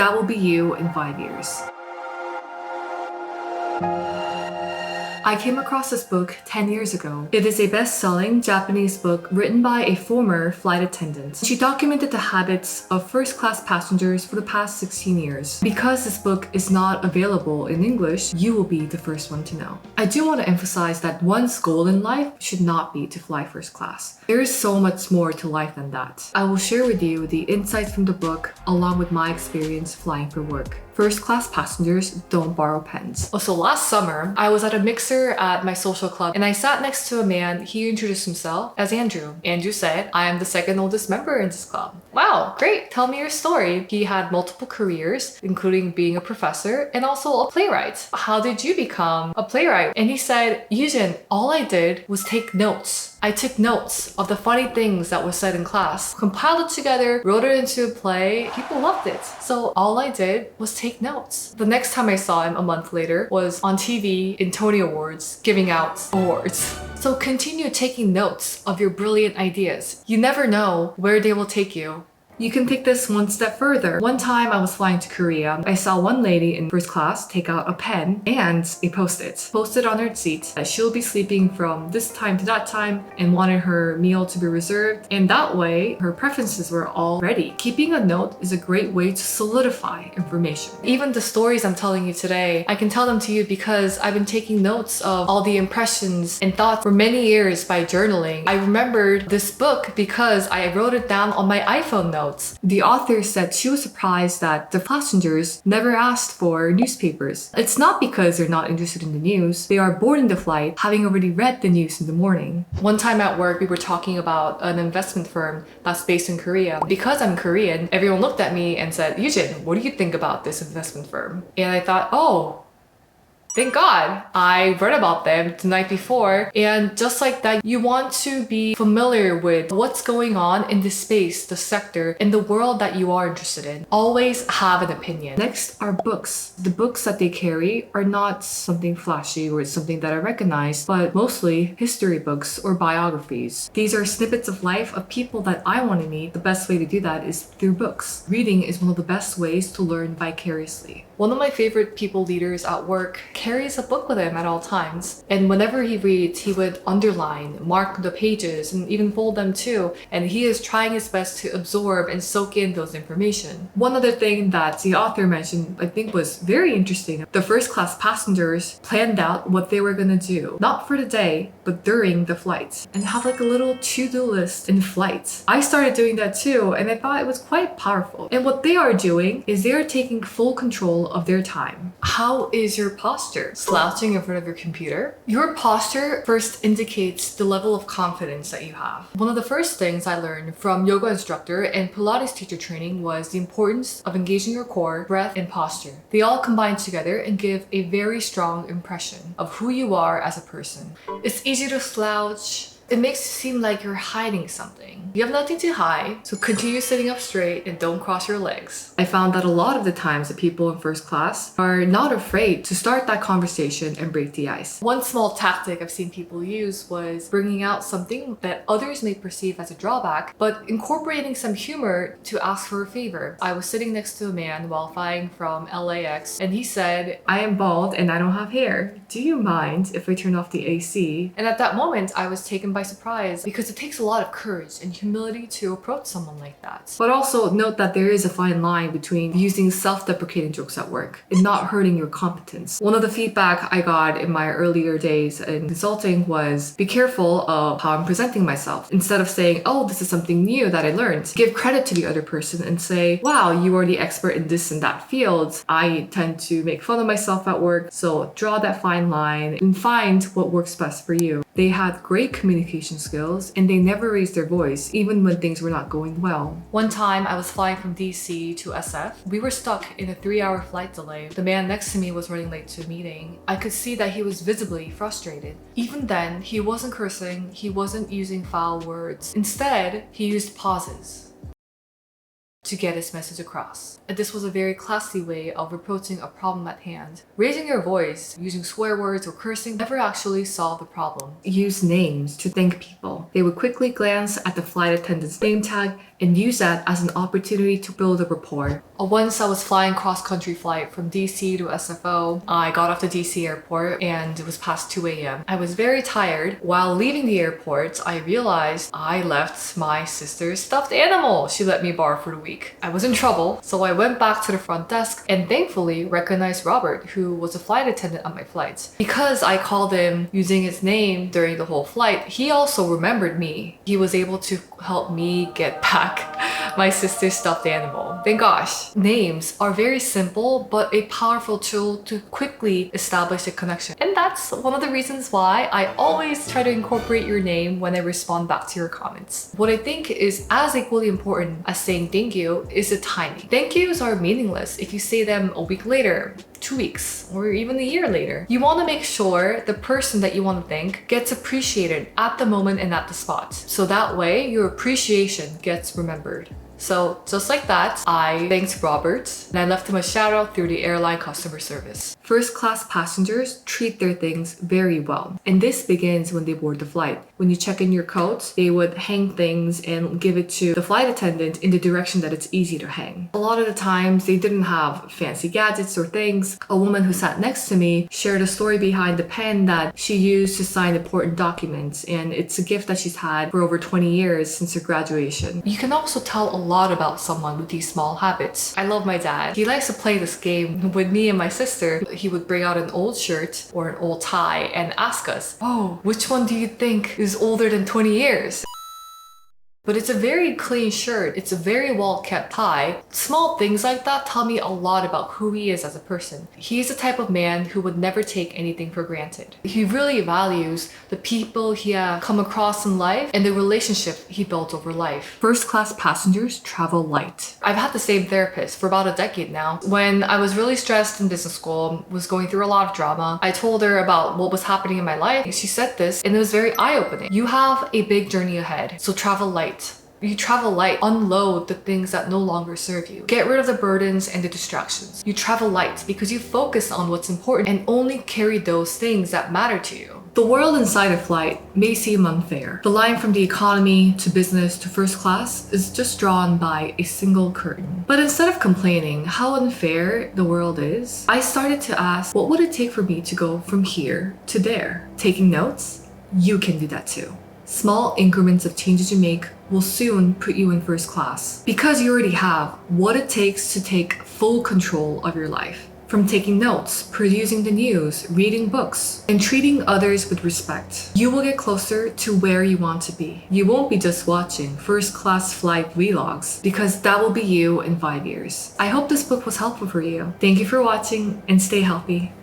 that will be you in 5 years. I came across this book 10 years ago. It is a best-selling Japanese book written by a former flight attendant. She documented the habits of first-class passengers for the past 16 years. Because this book is not available in English, you will be the first one to know. I do want to emphasize that one's goal in life should not be to fly first class. There is so much more to life than that. I will share with you the insights from the book along with my experience flying for work. First-class passengers don't borrow pens. Also, last summer, I was at a mixer at my social club and I sat next to a man. He introduced himself as Andrew. Andrew said, "I am the second oldest member in this club." Wow, great, tell me your story. He had multiple careers, including being a professor and also a playwright. How did you become a playwright? And he said, "Yujin, all I did was take notes. I took notes of the funny things that were said in class, compiled it together, wrote it into a play. People loved it. So all I did was take notes." The next time I saw him a month later was on TV in Tony Awards, giving out awards. So continue taking notes of your brilliant ideas. You never know where they will take you. You can take this one step further. One time I was flying to Korea. I saw one lady in first class take out a pen and a post-it. Posted on her seat that she'll be sleeping from this time to that time and wanted her meal to be reserved. And that way, her preferences were all ready. Keeping a note is a great way to solidify information. Even the stories I'm telling you today, I can tell them to you because I've been taking notes of all the impressions and thoughts for many years by journaling. I remembered this book because I wrote it down on my iPhone notes. The author said she was surprised that the passengers never asked for newspapers. It's not because they're not interested in the news. They are boarding the flight having already read the news in the morning. One time at work, we were talking about an investment firm that's based in Korea. Because I'm Korean, everyone looked at me and said, "Yujin, what do you think about this investment firm?" And I thought, oh, thank God I read about them the night before. And just like that, you want to be familiar with what's going on in the space, the sector, and the world that you are interested in. Always have an opinion. Next are books. The books that they carry are not something flashy or something that I recognize, but mostly history books or biographies. These are snippets of life of people that I want to meet. The best way to do that is through books. Reading is one of the best ways to learn vicariously. One of my favorite people leaders at work carries a book with him at all times. And whenever he reads, he would underline, mark the pages, and even fold them too. And he is trying his best to absorb and soak in those information. One other thing that the author mentioned, I think was very interesting. The first class passengers planned out what they were gonna do, not for the day, but during the flight, and have like a little to-do list in flight. I started doing that too, and I thought it was quite powerful. And what they are doing is they are taking full control of their time. How is your posture? Slouching in front of your computer? Your posture first indicates the level of confidence that you have. One of the first things I learned from yoga instructor and Pilates teacher training was the importance of engaging your core, breath, and posture. They all combine together and give a very strong impression of who you are as a person. It's easy to slouch. It makes it seem like you're hiding something. You have nothing to hide, so continue sitting up straight and don't cross your legs. I found that a lot of the times the people in first class are not afraid to start that conversation and break the ice. One small tactic I've seen people use was bringing out something that others may perceive as a drawback, but incorporating some humor to ask for a favor. I was sitting next to a man while flying from LAX, and he said, "I am bald and I don't have hair. Do you mind if I turn off the AC?" And at that moment, I was taken by surprise because it takes a lot of courage and humility to approach someone like that. But also note that there is a fine line between using self-deprecating jokes at work and not hurting your competence. One of the feedback I got in my earlier days in consulting was be careful of how I'm presenting myself. Instead of saying, "Oh, this is something new that I learned," give credit to the other person and say, "Wow, you are the expert in this and that field. I tend to make fun of myself at work, so draw that fine line and find what works best for you." They had great communication skills and they never raised their voice even when things were not going well. One time I was flying from DC to SF. We were stuck in a 3-hour flight delay. The man next to me was running late to a meeting. I could see that he was visibly frustrated. Even then, he wasn't cursing, he wasn't using foul words. Instead, he used pauses to get his message across. And this was a very classy way of approaching a problem at hand. Raising your voice, using swear words or cursing never actually solved the problem. Use names to thank people. They would quickly glance at the flight attendant's name tag and use that as an opportunity to build a rapport. Once I was flying cross-country flight from DC to SFO. I got off the DC airport and it was past 2 a.m. I was very tired. While leaving the airport, I realized I left my sister's stuffed animal she let me borrow for the week. I was in trouble, so I went back to the front desk and thankfully recognized Robert, who was a flight attendant on my flight. Because I called him using his name during the whole flight, he also remembered me. He was able to help me get back my sister's stuffed animal. Thank gosh. Names are very simple, but a powerful tool to quickly establish a connection. And that's one of the reasons why I always try to incorporate your name when I respond back to your comments. What I think is as equally important as saying thank you is the timing. Thank yous are meaningless if you say them a week later, 2 weeks, or even a year later. You want to make sure the person that you want to thank gets appreciated at the moment and at the spot. So that way your appreciation gets remembered. So just like that, I thanked Robert and I left him a shout out through the airline customer service. First class passengers treat their things very well. And this begins when they board the flight. When you check in your coat, they would hang things and give it to the flight attendant in the direction that it's easy to hang. A lot of the times they didn't have fancy gadgets or things. A woman who sat next to me shared a story behind the pen that she used to sign important documents, and it's a gift that she's had for over 20 years since her graduation. You can also tell a lot about someone with these small habits. I love my dad. He likes to play this game with me and my sister. He would bring out an old shirt or an old tie and ask us, "Oh, which one do you think is older than 20 years?" But it's a very clean shirt. It's a very well-kept tie. Small things like that tell me a lot about who he is as a person. He's the type of man who would never take anything for granted. He really values the people he come across in life and the relationship he built over life. First-class passengers travel light. I've had the same therapist for about a decade now. When I was really stressed in business school, was going through a lot of drama, I told her about what was happening in my life. She said this and it was very eye-opening. You have a big journey ahead, so travel light. You travel light, unload the things that no longer serve you. Get rid of the burdens and the distractions. You travel light because you focus on what's important and only carry those things that matter to you. The world inside a flight may seem unfair. The line from the economy to business to first class is just drawn by a single curtain. But instead of complaining how unfair the world is, I started to ask, what would it take for me to go from here to there? Taking notes? You can do that too. Small increments of changes you make will soon put you in first class because you already have what it takes to take full control of your life. From taking notes, producing the news, reading books, and treating others with respect, you will get closer to where you want to be. You won't be just watching first class flight vlogs because that will be you in 5 years. I hope this book was helpful for you. Thank you for watching and stay healthy.